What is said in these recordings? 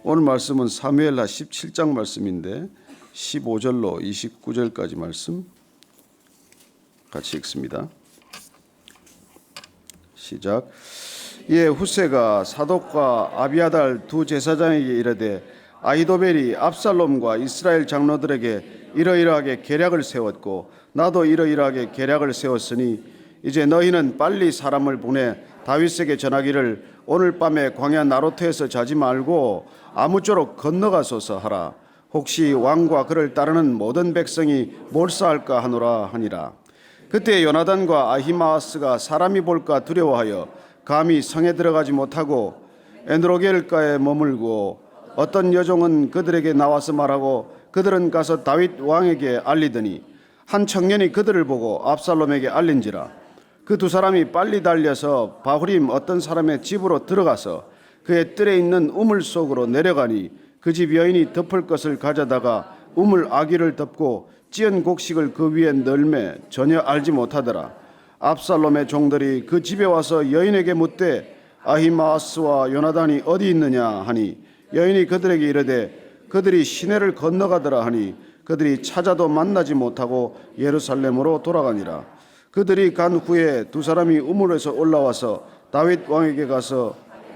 오늘 말씀은 사무엘하 17장 말씀인데 15절로 29절까지 말씀 같이 읽습니다. 시작. 이에 훗새가 사독과 아비아달 두 제사장에게 이르되 아히도벨이 압살롬과 이스라엘 장로들에게 이러이러하게 계략을 세웠고 나도 이러이러하게 계략을 세웠으니 이제 너희는 빨리 사람을 보내 다윗에게 전하기를 오늘 밤에 광야 나로트에서 자지 말고 아무쪼록 건너가소서 하라. 혹시 왕과 그를 따르는 모든 백성이 몰사할까 하노라 하니라. 그때 요나단과 아히마아스가 사람이 볼까 두려워하여 감히 성에 들어가지 못하고 엔드로겔가에 머물고 어떤 여종은 그들에게 나와서 말하고 그들은 가서 다윗 왕에게 알리더니 한 청년이 그들을 보고 압살롬에게 알린지라. 그 두 사람이 빨리 달려서 바후림 어떤 사람의 집으로 들어가서 그의 뜰에 있는 우물 속으로 내려가니 그 집 여인이 덮을 것을 가져다가 우물 아귀를 덮고 찌은 곡식을 그 위에 널매 전혀 알지 못하더라. 압살롬의 종들이 그 집에 와서 여인에게 묻되 아히마아스와 요나단이 어디 있느냐 하니 여인이 그들에게 이르되 그들이 시내를 건너가더라 하니 그들이 찾아도 만나지 못하고 예루살렘으로 돌아가니라. 그들이 간 후에 두 사람이 우물에서 올라와서 다윗 왕에게 가서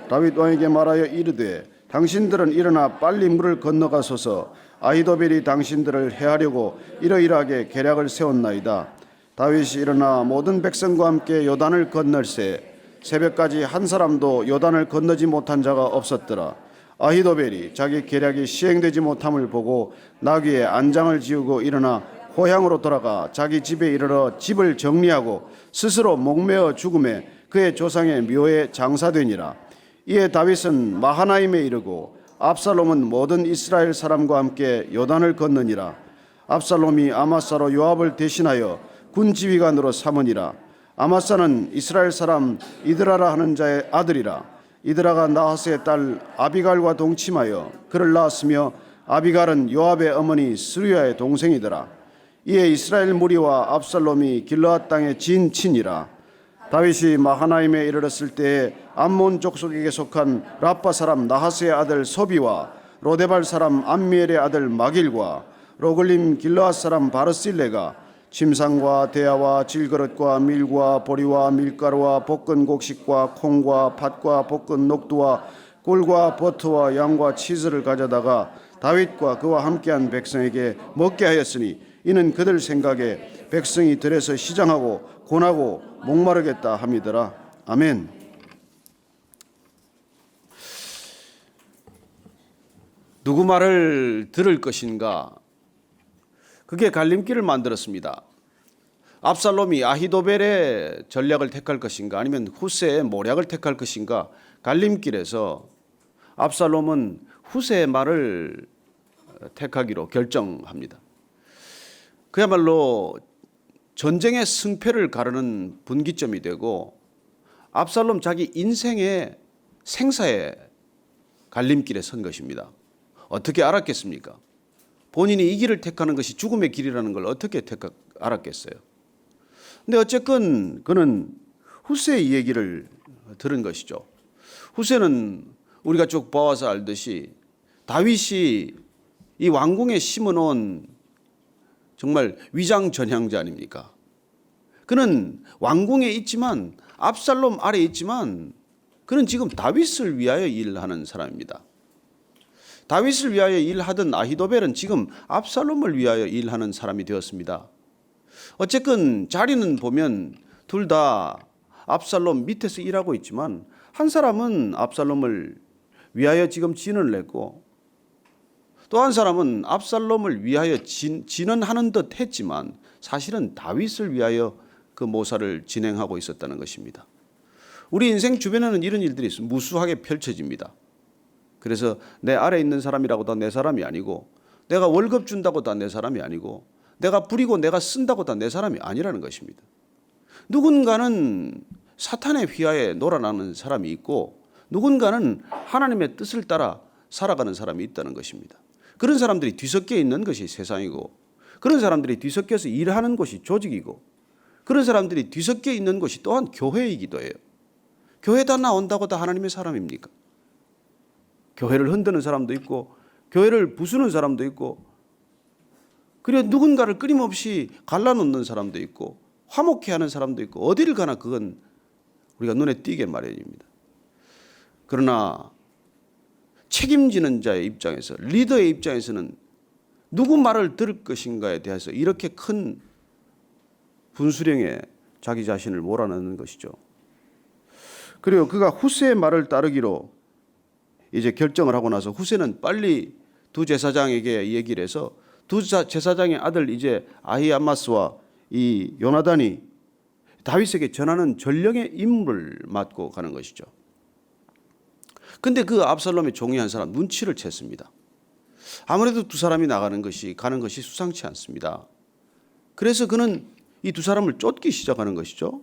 다윗 왕에게 말하여 이르되 당신들은 일어나 빨리 물을 건너가소서. 아히도벨이 당신들을 해하려고 이러이러하게 계략을 세웠나이다. 다윗이 일어나 모든 백성과 함께 요단을 건널세 새벽까지 한 사람도 요단을 건너지 못한 자가 없었더라. 아히도벨이 자기 계략이 시행되지 못함을 보고 나귀에 안장을 지우고 일어나 고향으로 돌아가 자기 집에 이르러 집을 정리하고 스스로 목매어 죽음에 그의 조상의 묘에 장사되니라. 이에 다윗은 마하나임에 이르고 압살롬은 모든 이스라엘 사람과 함께 요단을 건너니라. 압살롬이 아마사로 요압을 대신하여 군 지휘관으로 삼으니라. 아마사는 이스라엘 사람 이드라라 하는 자의 아들이라. 이드라가 나하스의 딸 아비갈과 동침하여 그를 낳았으며 아비갈은 요압의 어머니 스루야의 동생이더라. 이에 이스라엘 무리와 압살롬이 길르앗 땅에 진치니라. 다윗이 마하나임에 이르렀을 때에 암몬 족속에게 속한 라빠 사람 나하스의 아들 소비와 로데발 사람 암미엘의 아들 마길과 로글림 길르앗 사람 바르실레가 침상과 대야와 질그릇과 밀과 보리와 밀가루와 볶은 곡식과 콩과 팥과 볶은 녹두와 꿀과 버터와 양과 치즈를 가져다가 다윗과 그와 함께한 백성에게 먹게 하였으니 이는 그들 생각에 백성이 들에서 시장하고 고나고 목마르겠다 함이더라. 아멘. 누구 말을 들을 것인가? 그게 갈림길을 만들었습니다. 압살롬이 아히도벨의 전략을 택할 것인가 아니면 후세의 모략을 택할 것인가? 갈림길에서 압살롬은 후세의 말을 택하기로 결정합니다. 그야말로 전쟁의 승패를 가르는 분기점이 되고 압살롬 자기 인생의 생사의 갈림길에 선 것입니다. 어떻게 알았겠습니까? 본인이 이 길을 택하는 것이 죽음의 길이라는 걸 어떻게 알았겠어요? 근데 어쨌건 그는 후세의 얘기를 들은 것이죠. 후세는 우리가 쭉 봐와서 알듯이 다윗이 이 왕궁에 심어놓은 정말 위장 전향자 아닙니까? 그는 왕궁에 있지만 압살롬 아래에 있지만 그는 지금 다윗을 위하여 일하는 사람입니다. 다윗을 위하여 일하던 아히도벨은 지금 압살롬을 위하여 일하는 사람이 되었습니다. 어쨌건 자리는 보면 둘 다 압살롬 밑에서 일하고 있지만 한 사람은 압살롬을 위하여 지금 진을 냈고 또 한 사람은 압살롬을 위하여 진언하는 듯 했지만 사실은 다윗을 위하여 그 모사를 진행하고 있었다는 것입니다. 우리 인생 주변에는 이런 일들이 무수하게 펼쳐집니다. 그래서 내 아래에 있는 사람이라고 다 내 사람이 아니고 내가 월급 준다고 다 내 사람이 아니고 내가 부리고 내가 쓴다고 다 내 사람이 아니라는 것입니다. 누군가는 사탄의 휘하에 놀아나는 사람이 있고 누군가는 하나님의 뜻을 따라 살아가는 사람이 있다는 것입니다. 그런 사람들이 뒤섞여 있는 것이 세상이고 그런 사람들이 뒤섞여서 일하는 곳이 조직이고 그런 사람들이 뒤섞여 있는 곳이 또한 교회이기도 해요. 교회 다 나온다고 다 하나님의 사람입니까? 교회를 흔드는 사람도 있고 교회를 부수는 사람도 있고 그리고 누군가를 끊임없이 갈라놓는 사람도 있고 화목해하는 사람도 있고 어디를 가나 그건 우리가 눈에 띄게 마련입니다. 그러나 책임지는 자의 입장에서 리더의 입장에서는 누구 말을 들을 것인가에 대해서 이렇게 큰 분수령에 자기 자신을 몰아넣는 것이죠. 그리고 그가 후세의 말을 따르기로 이제 결정을 하고 나서 후세는 빨리 두 제사장에게 얘기를 해서 두 제사장의 아들 이제 아히아마스와 이 요나단이 다윗에게 전하는 전령의 임무를 맡고 가는 것이죠. 근데 그 압살롬의 종이 한 사람 눈치를 챘습니다. 아무래도 두 사람이 가는 것이 수상치 않습니다. 그래서 그는 이 두 사람을 쫓기 시작하는 것이죠.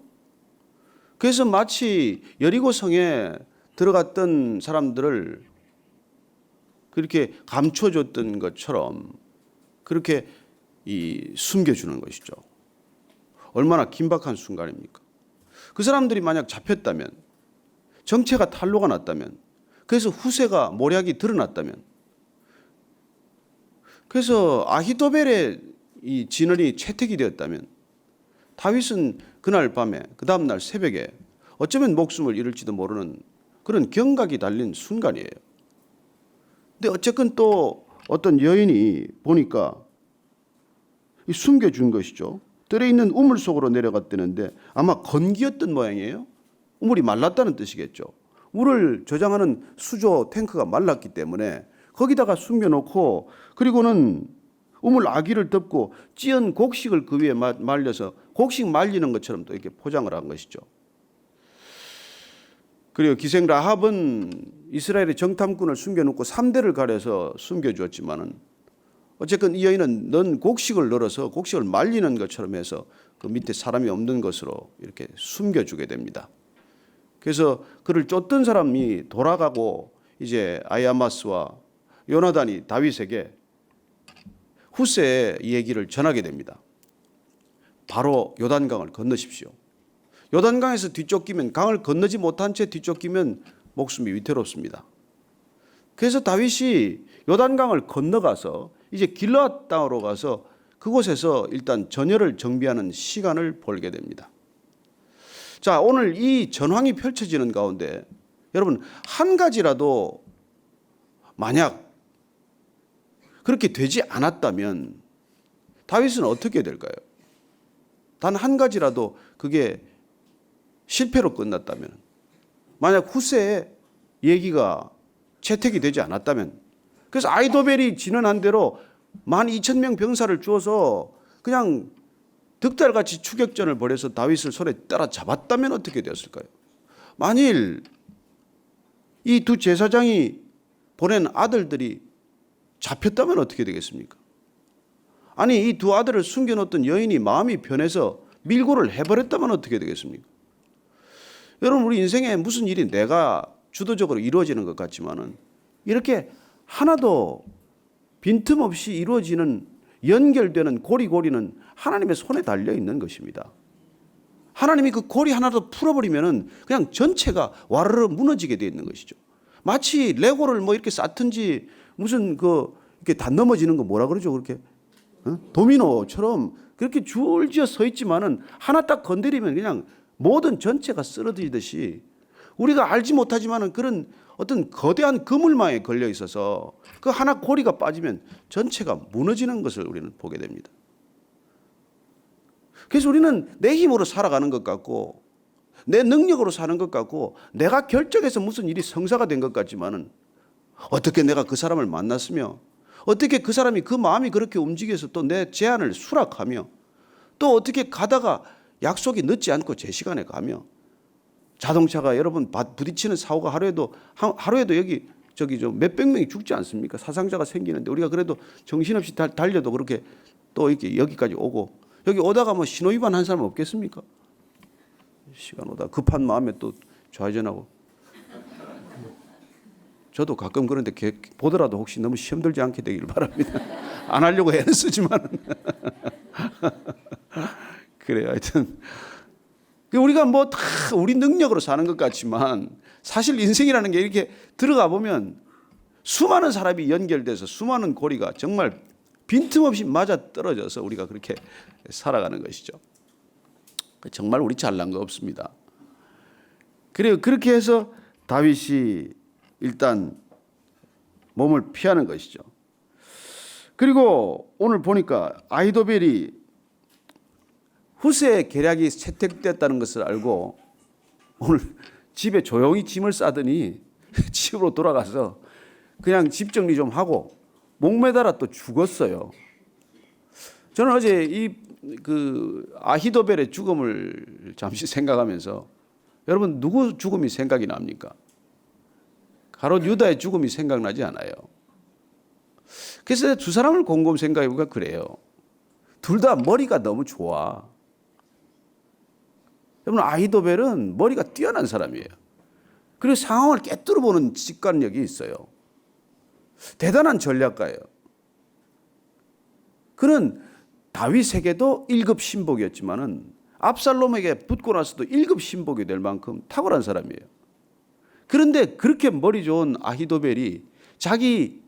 그래서 마치 여리고 성에 들어갔던 사람들을 그렇게 감춰줬던 것처럼 그렇게 숨겨주는 것이죠. 얼마나 긴박한 순간입니까? 그 사람들이 만약 잡혔다면, 정체가 탄로가 났다면, 그래서 후세가 모략이 드러났다면, 그래서 아히도벨의 이 진언이 채택이 되었다면 다윗은 그날 밤에 그 다음날 새벽에 어쩌면 목숨을 잃을지도 모르는 그런 경각이 달린 순간이에요. 근데 어쨌건 또 어떤 여인이 보니까 숨겨준 것이죠. 뜰에 있는 우물 속으로 내려갔다는데 아마 건기였던 모양이에요. 우물이 말랐다는 뜻이겠죠. 물을 저장하는 수조 탱크가 말랐기 때문에 거기다가 숨겨놓고 그리고는 우물 아기를 덮고 찌은 곡식을 그 위에 말려서 곡식 말리는 것처럼 또 이렇게 포장을 한 것이죠. 그리고 기생 라합은 이스라엘의 정탐꾼을 숨겨놓고 3대를 가려서 숨겨주었지만은 어쨌든 이 여인은 넌 곡식을 널어서 곡식을 말리는 것처럼 해서 그 밑에 사람이 없는 것으로 이렇게 숨겨주게 됩니다. 그래서 그를 쫓던 사람이 돌아가고 이제 아히아마스와 요나단이 다윗에게 후세의 얘기를 전하게 됩니다. 바로 요단강을 건너십시오. 요단강에서 뒤쫓기면 강을 건너지 못한 채 뒤쫓기면 목숨이 위태롭습니다. 그래서 다윗이 요단강을 건너가서 이제 길르앗 땅으로 가서 그곳에서 일단 전열을 정비하는 시간을 벌게 됩니다. 자, 오늘 이 전황이 펼쳐지는 가운데 여러분 한 가지라도 만약 그렇게 되지 않았다면 다윗은 어떻게 될까요? 단 한 가지라도 그게 실패로 끝났다면, 만약 후세의 얘기가 채택이 되지 않았다면, 그래서 아히도벨이 진언한 대로 12,000명 병사를 주어서 그냥 득달같이 추격전을 벌여서 다윗을 손에 따라잡았다면 어떻게 되었을까요? 만일 이 두 제사장이 보낸 아들들이 잡혔다면 어떻게 되겠습니까? 아니 이 두 아들을 숨겨놓던 여인이 마음이 변해서 밀고를 해버렸다면 어떻게 되겠습니까? 여러분 우리 인생에 무슨 일이 내가 주도적으로 이루어지는 것 같지만은 이렇게 하나도 빈틈없이 이루어지는 연결되는 고리고리는 하나님의 손에 달려 있는 것입니다. 하나님이 그 고리 하나도 풀어버리면은 그냥 전체가 와르르 무너지게 되어 있는 것이죠. 마치 레고를 뭐 이렇게 쌓든지 무슨 이렇게 다 넘어지는 거 뭐라 그러죠? 그렇게 도미노처럼 그렇게 줄지어 서 있지만은 하나 딱 건드리면 그냥 모든 전체가 쓰러지듯이 우리가 알지 못하지만은 그런 어떤 거대한 그물망에 걸려 있어서 그 하나 고리가 빠지면 전체가 무너지는 것을 우리는 보게 됩니다. 그래서 우리는 내 힘으로 살아가는 것 같고 내 능력으로 사는 것 같고 내가 결정해서 무슨 일이 성사가 된 것 같지만은 어떻게 내가 그 사람을 만났으며 어떻게 그 사람이 그 마음이 그렇게 움직여서 또 내 제안을 수락하며 또 어떻게 가다가 약속이 늦지 않고 제 시간에 가며 자동차가 여러분 부딪히는 사고가 하루에도 여기 저기 좀 몇백 명이 죽지 않습니까? 사상자가 생기는데 우리가 그래도 정신없이 달려도 그렇게 또 이렇게 여기까지 오고 여기 오다가 뭐 신호위반 한 사람 없겠습니까? 시간 오다 급한 마음에 또 좌회전하고 저도 가끔 그런데 보더라도 혹시 너무 시험 들지 않게 되기를 바랍니다. 안 하려고 애는 쓰지만 그래요. 하여튼 우리가 뭐 다 우리 능력으로 사는 것 같지만 사실 인생이라는 게 이렇게 들어가 보면 수많은 사람이 연결돼서 수많은 고리가 정말 빈틈없이 맞아 떨어져서 우리가 그렇게 살아가는 것이죠. 정말 우리 잘난 거 없습니다. 그래요. 그렇게 해서 다윗이 일단 몸을 피하는 것이죠. 그리고 오늘 보니까 아히도벨이 후세의 계략이 채택됐다는 것을 알고 오늘 집에 조용히 짐을 싸더니 집으로 돌아가서 그냥 집 정리 좀 하고 목매달아 또 죽었어요. 저는 어제 이 아히도벨의 죽음을 잠시 생각하면서 여러분 누구 죽음이 생각이 납니까? 가롯 유다의 죽음이 생각나지 않아요. 그래서 두 사람을 곰곰 생각해보니까 그래요. 둘 다 머리가 너무 좋아. 여러분 아히도벨은 머리가 뛰어난 사람이에요. 그리고 상황을 꿰뚫어 보는 직관력이 있어요. 대단한 전략가예요. 그는 다윗에게도 1급 신복이었지만은 압살롬에게 붙고 나서도 1급 신복이 될 만큼 탁월한 사람이에요. 그런데 그렇게 머리 좋은 아히도벨이 자기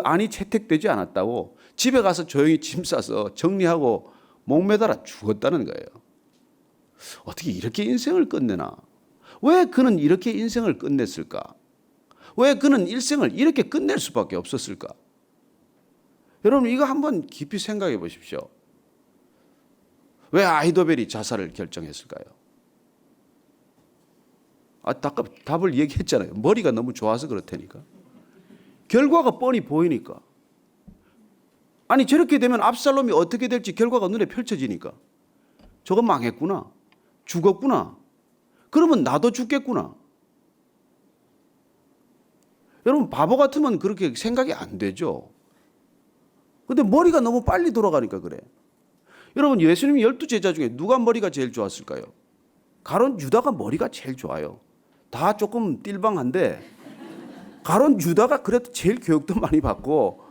안이 채택되지 않았다고 집에 가서 조용히 짐 싸서 정리하고 목매달아 죽었다는 거예요. 어떻게 이렇게 인생을 끝내나? 왜 그는 이렇게 인생을 끝냈을까? 왜 그는 일생을 이렇게 끝낼 수밖에 없었을까? 여러분 이거 한번 깊이 생각해 보십시오. 왜 아히도벨이 자살을 결정했을까요? 답을 얘기했잖아요. 머리가 너무 좋아서 그렇다니까. 결과가 뻔히 보이니까. 아니 저렇게 되면 압살롬이 어떻게 될지 결과가 눈에 펼쳐지니까. 저건 망했구나. 죽었구나. 그러면 나도 죽겠구나. 여러분 바보 같으면 그렇게 생각이 안 되죠. 근데 머리가 너무 빨리 돌아가니까 그래. 여러분 예수님 12제자 중에 누가 머리가 제일 좋았을까요? 가론 유다가 머리가 제일 좋아요. 다 조금 띨방한데 가론 유다가 그래도 제일 교육도 많이 받고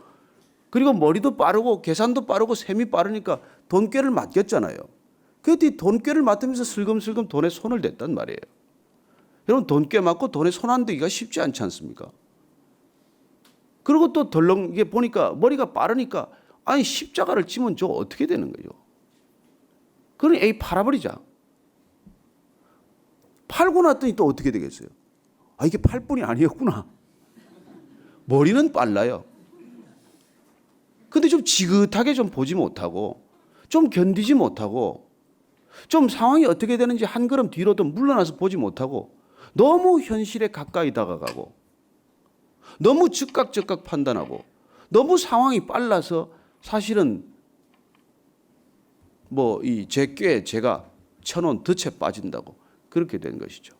그리고 머리도 빠르고 계산도 빠르고 셈이 빠르니까 돈꾀를 맡겼잖아요. 그랬더니 돈꾀를 맡으면서 슬금슬금 돈에 손을 댔단 말이에요. 여러분 돈꾀 맡고 돈에 손 안 대기가 쉽지 않지 않습니까? 그리고 또 덜렁 이게 보니까 머리가 빠르니까 아니 십자가를 치면 저 어떻게 되는 거죠? 그러니 에이 팔아버리자. 팔고 났더니 또 어떻게 되겠어요? 아 이게 팔 뿐이 아니었구나. 머리는 빨라요. 근데 좀 지긋하게 좀 보지 못하고 좀 견디지 못하고 좀 상황이 어떻게 되는지 한 걸음 뒤로도 물러나서 보지 못하고 너무 현실에 가까이 다가가고 너무 즉각 판단하고 너무 상황이 빨라서 사실은 뭐 이 제 꾀에 제가 쳐놓은 덫에 빠진다고 그렇게 된 것이죠.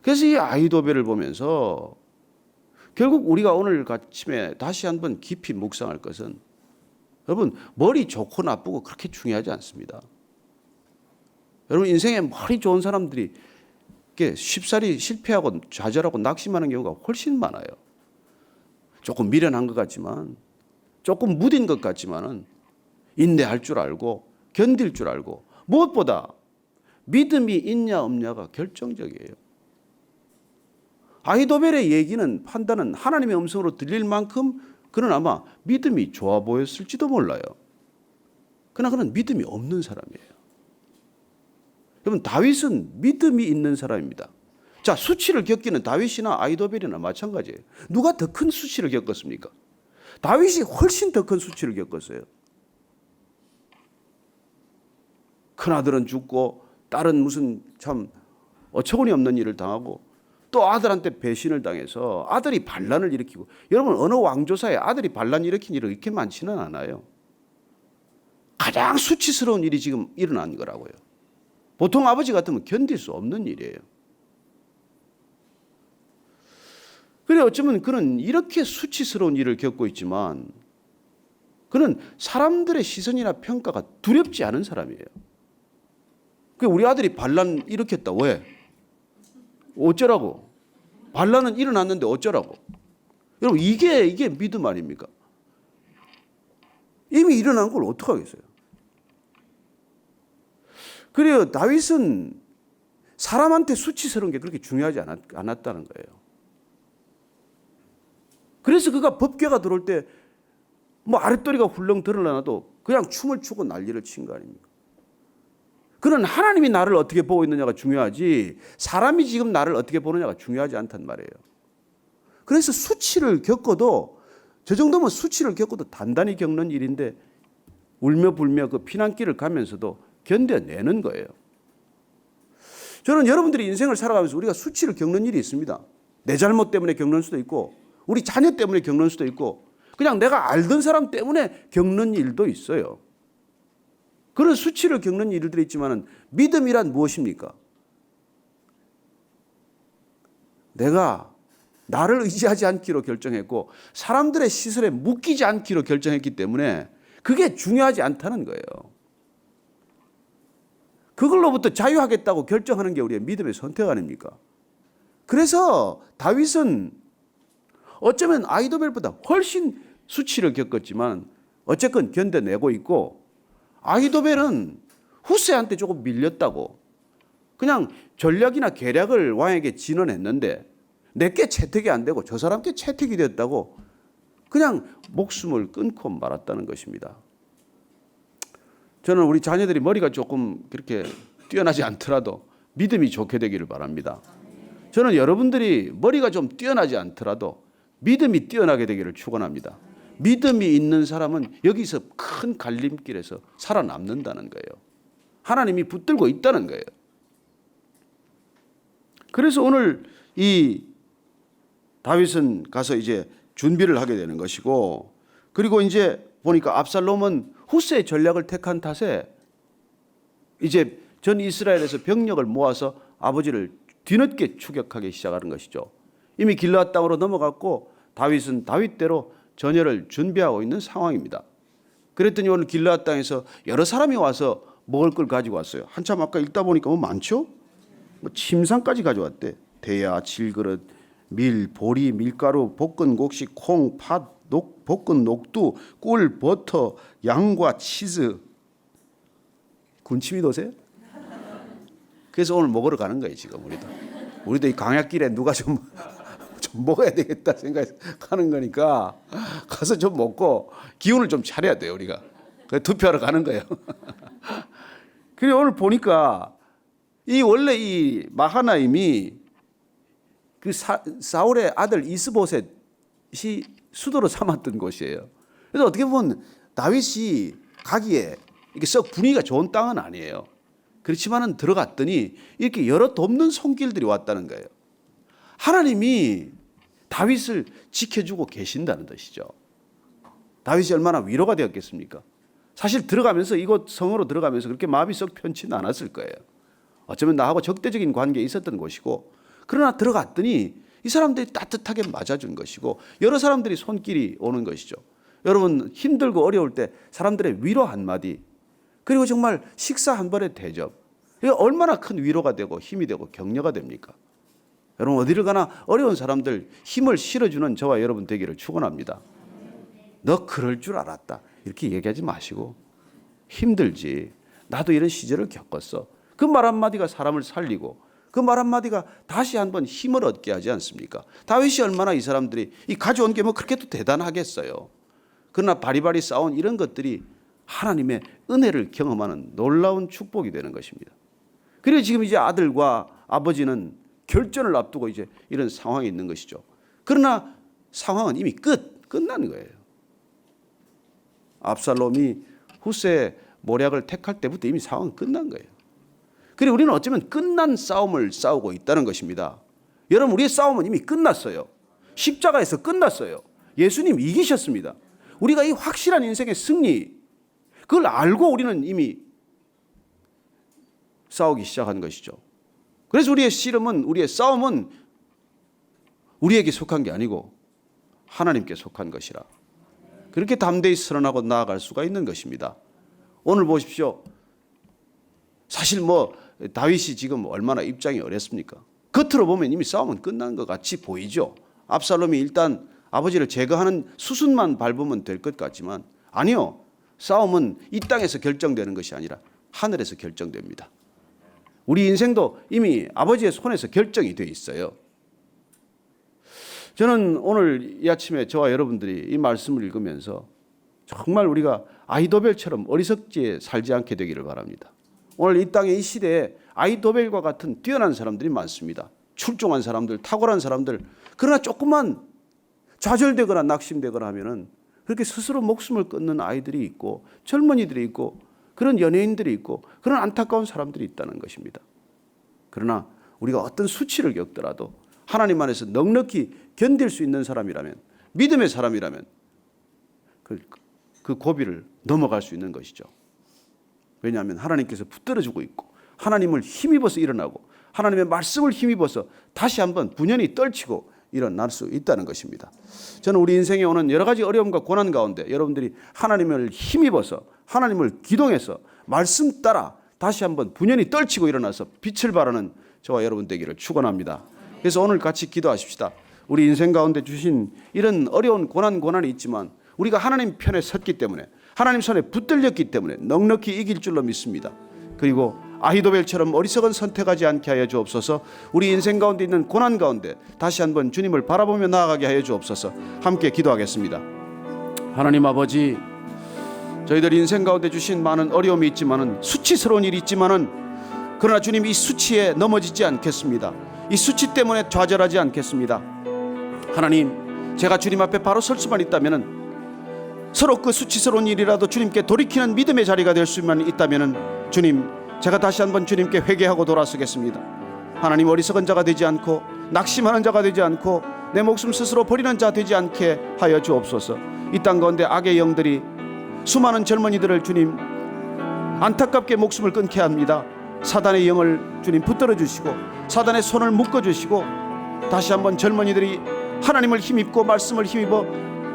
그래서 이 아히도벨을 보면서 결국 우리가 오늘 아침에 다시 한번 깊이 묵상할 것은 여러분 머리 좋고 나쁘고 그렇게 중요하지 않습니다. 여러분 인생에 머리 좋은 사람들이 쉽사리 실패하고 좌절하고 낙심하는 경우가 훨씬 많아요. 조금 미련한 것 같지만 조금 무딘 것 같지만은 인내할 줄 알고 견딜 줄 알고 무엇보다 믿음이 있냐 없냐가 결정적이에요. 아히도벨의 얘기는 판단은 하나님의 음성으로 들릴 만큼 그는 아마 믿음이 좋아 보였을지도 몰라요. 그러나 그는 믿음이 없는 사람이에요. 여러분 다윗은 믿음이 있는 사람입니다. 자 수치를 겪기는 다윗이나 아히도벨이나 마찬가지예요. 누가 더 큰 수치를 겪었습니까? 다윗이 훨씬 더 큰 수치를 겪었어요. 큰아들은 죽고 딸은 무슨 참 어처구니 없는 일을 당하고 또 아들한테 배신을 당해서 아들이 반란을 일으키고 여러분 어느 왕조사에 아들이 반란 일으킨 일이 이렇게 많지는 않아요. 가장 수치스러운 일이 지금 일어난 거라고요. 보통 아버지 같으면 견딜 수 없는 일이에요. 그래 어쩌면 그는 이렇게 수치스러운 일을 겪고 있지만 그는 사람들의 시선이나 평가가 두렵지 않은 사람이에요. 우리 아들이 반란 일으켰다. 왜? 어쩌라고? 반란은 일어났는데 어쩌라고? 여러분 이게 믿음 아닙니까? 이미 일어난 걸 어떡하겠어요? 그래요. 다윗은 사람한테 수치스러운 게 그렇게 중요하지 않았다는 거예요. 그래서 그가 법궤가 들어올 때 뭐 아랫도리가 훌렁 드러나도 그냥 춤을 추고 난리를 친 거 아닙니까? 그는 하나님이 나를 어떻게 보고 있느냐가 중요하지 사람이 지금 나를 어떻게 보느냐가 중요하지 않단 말이에요. 그래서 수치를 겪어도 저 정도면 수치를 겪어도 단단히 겪는 일인데 울며 불며 그 피난길을 가면서도 견뎌내는 거예요. 저는 여러분들이 인생을 살아가면서 우리가 수치를 겪는 일이 있습니다. 내 잘못 때문에 겪는 수도 있고 우리 자녀 때문에 겪는 수도 있고 그냥 내가 알던 사람 때문에 겪는 일도 있어요. 그런 수치를 겪는 일들이 있지만 믿음이란 무엇입니까? 내가 나를 의지하지 않기로 결정했고 사람들의 시설에 묶이지 않기로 결정했기 때문에 그게 중요하지 않다는 거예요. 그걸로부터 자유하겠다고 결정하는 게 우리의 믿음의 선택 아닙니까? 그래서 다윗은 어쩌면 아히도벨보다 훨씬 수치를 겪었지만 어쨌건 견뎌내고 있고 아히도벨은 후세한테 조금 밀렸다고 그냥 전략이나 계략을 왕에게 진언했는데 내게 채택이 안 되고 저 사람께 채택이 됐다고 그냥 목숨을 끊고 말았다는 것입니다. 저는 우리 자녀들이 머리가 조금 그렇게 뛰어나지 않더라도 믿음이 좋게 되기를 바랍니다. 저는 여러분들이 머리가 좀 뛰어나지 않더라도 믿음이 뛰어나게 되기를 축원합니다. 믿음이 있는 사람은 여기서 큰 갈림길에서 살아남는다는 거예요. 하나님이 붙들고 있다는 거예요. 그래서 오늘 이 다윗은 가서 이제 준비를 하게 되는 것이고 그리고 이제 보니까 압살롬은 후세의 전략을 택한 탓에 이제 전 이스라엘에서 병력을 모아서 아버지를 뒤늦게 추격하기 시작하는 것이죠. 이미 길르앗 땅으로 넘어갔고 다윗은 다윗대로 전열을 준비하고 있는 상황입니다. 그랬더니 오늘 길르앗 땅에서 여러 사람이 와서 먹을 걸 가지고 왔어요. 한참 아까 읽다 보니까 뭐 많죠? 뭐 침상까지 가져왔대. 대야, 질그릇, 밀, 보리, 밀가루, 볶은 곡식, 콩, 팥, 볶은 녹두, 꿀, 버터, 양과 치즈. 군침이 도세요? 그래서 오늘 먹으러 가는 거예요, 지금 우리도 이 강약길에 누가 좀 먹어야 되겠다 생각하는 거니까 가서 좀 먹고 기운을 좀 차려야 돼요, 우리가. 그래서 투표하러 가는 거예요. 그리고 오늘 보니까 이 원래 이 마하나임이 그 사울의 아들 이스보셋이 수도로 삼았던 곳이에요. 그래서 어떻게 보면 다윗이 가기에 이게 썩 분위기가 좋은 땅은 아니에요. 그렇지만은 들어갔더니 이렇게 여러 돕는 손길들이 왔다는 거예요. 하나님이 다윗을 지켜주고 계신다는 뜻이죠. 다윗이 얼마나 위로가 되었겠습니까? 사실 들어가면서 이곳 성으로 들어가면서 그렇게 마음이 썩 편치는 않았을 거예요. 어쩌면 나하고 적대적인 관계에 있었던 것이고 그러나 들어갔더니 이 사람들이 따뜻하게 맞아준 것이고 여러 사람들이 손길이 오는 것이죠. 여러분 힘들고 어려울 때 사람들의 위로 한마디 그리고 정말 식사 한 번의 대접 이게 얼마나 큰 위로가 되고 힘이 되고 격려가 됩니까? 여러분 어디를 가나 어려운 사람들 힘을 실어주는 저와 여러분 되기를 축원합니다. 너 그럴 줄 알았다 이렇게 얘기하지 마시고 힘들지 나도 이런 시절을 겪었어. 그 말 한마디가 사람을 살리고 그 말 한마디가 다시 한번 힘을 얻게 하지 않습니까? 다윗이 얼마나 이 사람들이 이 가져온 게 뭐 그렇게 또 대단하겠어요. 그러나 바리바리 싸운 이런 것들이 하나님의 은혜를 경험하는 놀라운 축복이 되는 것입니다. 그리고 지금 이제 아들과 아버지는 결전을 앞두고 이제 이런 상황이 있는 것이죠. 그러나 상황은 이미 끝난 거예요. 압살롬이 후세 모략을 택할 때부터 이미 상황은 끝난 거예요. 그리고 우리는 어쩌면 끝난 싸움을 싸우고 있다는 것입니다. 여러분 우리의 싸움은 이미 끝났어요. 십자가에서 끝났어요. 예수님 이기셨습니다. 우리가 이 확실한 인생의 승리 그걸 알고 우리는 이미 싸우기 시작한 것이죠. 그래서 우리의 씨름은 우리의 싸움은 우리에게 속한 게 아니고 하나님께 속한 것이라 그렇게 담대히 선언하고 나아갈 수가 있는 것입니다. 오늘 보십시오. 사실 뭐 다윗이 지금 얼마나 입장이 어렵습니까? 겉으로 보면 이미 싸움은 끝난 것 같이 보이죠. 압살롬이 일단 아버지를 제거하는 수순만 밟으면 될 것 같지만 아니요. 싸움은 이 땅에서 결정되는 것이 아니라 하늘에서 결정됩니다. 우리 인생도 이미 아버지의 손에서 결정이 돼 있어요. 저는 오늘 이 아침에 저와 여러분들이 이 말씀을 읽으면서 정말 우리가 아히도벨처럼 어리석게 살지 않게 되기를 바랍니다. 오늘 이 땅의 이 시대에 아히도벨과 같은 뛰어난 사람들이 많습니다. 출중한 사람들, 탁월한 사람들. 그러나 조금만 좌절되거나 낙심되거나 하면은 그렇게 스스로 목숨을 끊는 아이들이 있고 젊은이들이 있고 그런 연예인들이 있고 그런 안타까운 사람들이 있다는 것입니다. 그러나 우리가 어떤 수치를 겪더라도 하나님 안에서 넉넉히 견딜 수 있는 사람이라면, 믿음의 사람이라면 그 고비를 넘어갈 수 있는 것이죠. 왜냐하면 하나님께서 붙들어주고 있고 하나님을 힘입어서 일어나고 하나님의 말씀을 힘입어서 다시 한번 분연히 떨치고 일어날 수 있다는 것입니다. 저는 우리 인생에 오는 여러 가지 어려움과 고난 가운데 여러분들이 하나님을 힘입어서 하나님을 기동해서 말씀 따라 다시 한번 분연히 떨치고 일어나서 빛을 발하는 저와 여러분 되기를 축원합니다. 그래서 오늘 같이 기도하십시다. 우리 인생 가운데 주신 이런 어려운 고난이 있지만 우리가 하나님 편에 섰기 때문에 하나님 손에 붙들렸기 때문에 넉넉히 이길 줄로 믿습니다. 그리고 아히도벨처럼 어리석은 선택하지 않게 하여 주옵소서. 우리 인생 가운데 있는 고난 가운데 다시 한번 주님을 바라보며 나아가게 하여 주옵소서. 함께 기도하겠습니다. 하나님 아버지, 저희들 인생 가운데 주신 많은 어려움이 있지만은 수치스러운 일이 있지만은 그러나 주님 이 수치에 넘어지지 않겠습니다. 이 수치 때문에 좌절하지 않겠습니다. 하나님, 제가 주님 앞에 바로 설 수만 있다면은 서로 그 수치스러운 일이라도 주님께 돌이키는 믿음의 자리가 될 수만 있다면은 주님, 제가 다시 한번 주님께 회개하고 돌아서겠습니다. 하나님, 어리석은 자가 되지 않고 낙심하는 자가 되지 않고 내 목숨 스스로 버리는 자 되지 않게 하여 주옵소서. 이 땅 가운데 악의 영들이 수많은 젊은이들을 주님 안타깝게 목숨을 끊게 합니다. 사단의 영을 주님 붙들어 주시고 사단의 손을 묶어 주시고 다시 한번 젊은이들이 하나님을 힘입고 말씀을 힘입어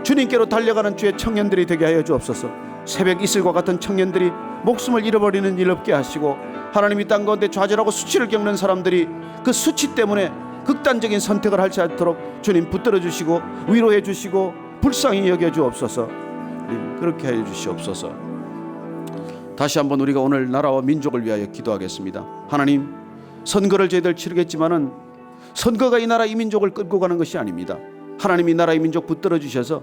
주님께로 달려가는 주의 청년들이 되게 하여 주옵소서. 새벽 이슬과 같은 청년들이 목숨을 잃어버리는 일 없게 하시고 하나님 이 땅 가운데 좌절하고 수치를 겪는 사람들이 그 수치 때문에 극단적인 선택을 하지 않도록 주님 붙들어 주시고 위로해 주시고 불쌍히 여겨 주옵소서. 그렇게 해 주시옵소서. 다시 한번 우리가 오늘 나라와 민족을 위하여 기도하겠습니다. 하나님, 선거를 저희들 치르겠지만은 선거가 이 나라 이 민족을 끌고 가는 것이 아닙니다. 하나님 이 나라 이 민족 붙들어 주셔서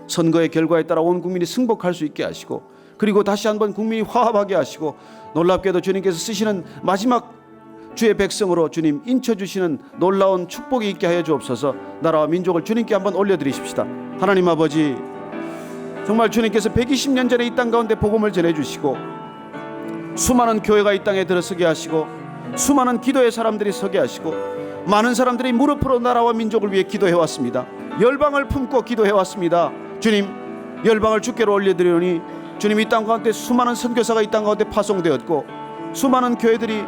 선거의 결과에 따라 온 국민이 승복할 수 있게 하시고 그리고 다시 한번 국민이 화합하게 하시고 놀랍게도 주님께서 쓰시는 마지막 주의 백성으로 주님 인쳐주시는 놀라운 축복이 있게 하여 주옵소서. 나라와 민족을 주님께 한번 올려드리십시다. 하나님 아버지, 정말 주님께서 120년 전에 이 땅 가운데 복음을 전해주시고 수많은 교회가 이 땅에 들어서게 하시고 수많은 기도의 사람들이 서게 하시고 많은 사람들이 무릎으로 나라와 민족을 위해 기도해왔습니다. 열방을 품고 기도해왔습니다. 주님, 열방을 주께로 올려드리오니 주님 이 땅 가운데 수많은 선교사가 이 땅 가운데 파송되었고 수많은 교회들이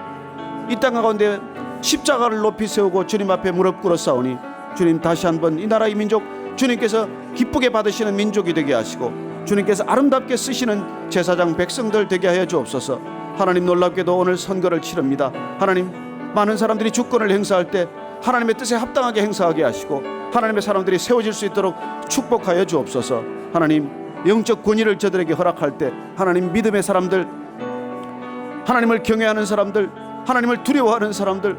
이 땅 가운데 십자가를 높이 세우고 주님 앞에 무릎 꿇어 싸우니 주님 다시 한번 이 나라 이 민족 주님께서 기쁘게 받으시는 민족이 되게 하시고 주님께서 아름답게 쓰시는 제사장 백성들 되게 하여 주옵소서. 하나님, 놀랍게도 오늘 선거를 치릅니다. 하나님, 많은 사람들이 주권을 행사할 때 하나님의 뜻에 합당하게 행사하게 하시고 하나님의 사람들이 세워질 수 있도록 축복하여 주옵소서. 하나님, 영적 권위를 저들에게 허락할 때 하나님 믿음의 사람들, 하나님을 경외하는 사람들, 하나님을 두려워하는 사람들,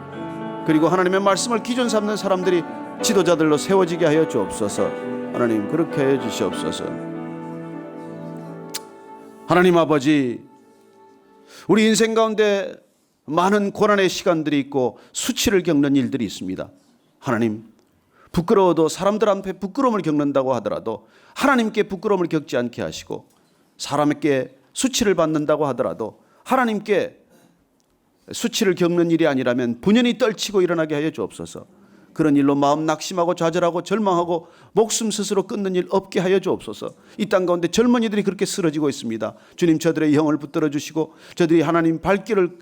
그리고 하나님의 말씀을 기준 삼는 사람들이 지도자들로 세워지게 하여 주옵소서. 하나님, 그렇게 해 주시옵소서. 하나님 아버지, 우리 인생 가운데 많은 고난의 시간들이 있고 수치를 겪는 일들이 있습니다. 하나님, 부끄러워도 사람들 앞에 부끄러움을 겪는다고 하더라도 하나님께 부끄러움을 겪지 않게 하시고 사람에게 수치를 받는다고 하더라도 하나님께 수치를 겪는 일이 아니라면 분연히 떨치고 일어나게 하여 주옵소서. 그런 일로 마음 낙심하고 좌절하고 절망하고 목숨 스스로 끊는 일 없게 하여 주옵소서. 이 땅 가운데 젊은이들이 그렇게 쓰러지고 있습니다. 주님, 저들의 영을 붙들어 주시고 저들이 하나님 발길을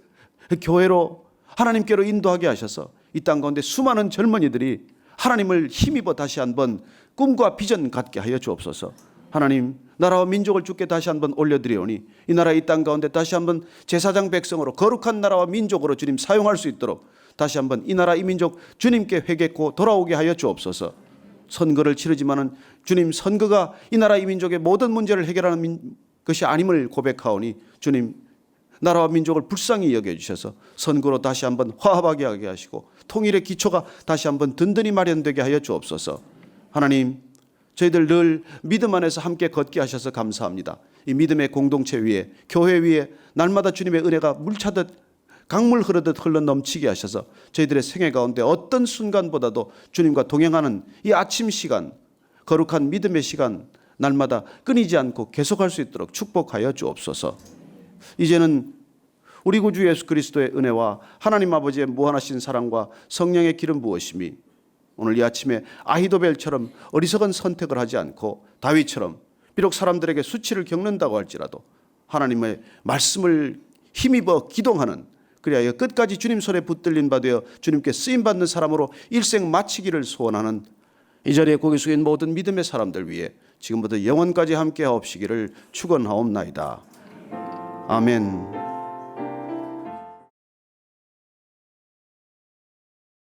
교회로 하나님께로 인도하게 하셔서 이 땅 가운데 수많은 젊은이들이 하나님을 힘입어 다시 한번 꿈과 비전 갖게 하여 주옵소서. 하나님, 나라와 민족을 주께 다시 한번 올려드리오니 이 나라 이 땅 가운데 다시 한번 제사장 백성으로 거룩한 나라와 민족으로 주님 사용할 수 있도록 다시 한번 이 나라 이 민족 주님께 회개코 돌아오게 하여 주옵소서. 선거를 치르지만은 주님, 선거가 이 나라 이 민족의 모든 문제를 해결하는 것이 아님을 고백하오니 주님, 나라와 민족을 불쌍히 여겨주셔서 선거로 다시 한번 화합하게 하게 하시고 통일의 기초가 다시 한번 든든히 마련되게 하여 주옵소서. 하나님, 저희들 늘 믿음 안에서 함께 걷게 하셔서 감사합니다. 이 믿음의 공동체 위에, 교회 위에 날마다 주님의 은혜가 물차듯 강물 흐르듯 흘러 넘치게 하셔서 저희들의 생애 가운데 어떤 순간보다도 주님과 동행하는 이 아침 시간, 거룩한 믿음의 시간 날마다 끊이지 않고 계속할 수 있도록 축복하여 주옵소서. 이제는 우리 구주 예수 그리스도의 은혜와 하나님 아버지의 무한하신 사랑과 성령의 기름 부으심이 오늘 이 아침에 아히도벨처럼 어리석은 선택을 하지 않고 다윗처럼 비록 사람들에게 수치를 겪는다고 할지라도 하나님의 말씀을 힘입어 기동하는, 그리하여 끝까지 주님 손에 붙들린 바 되어 주님께 쓰임받는 사람으로 일생 마치기를 소원하는 이 자리에 고개 숙인 모든 믿음의 사람들 위해 지금부터 영원까지 함께 하옵시기를 축원하옵나이다. 아멘.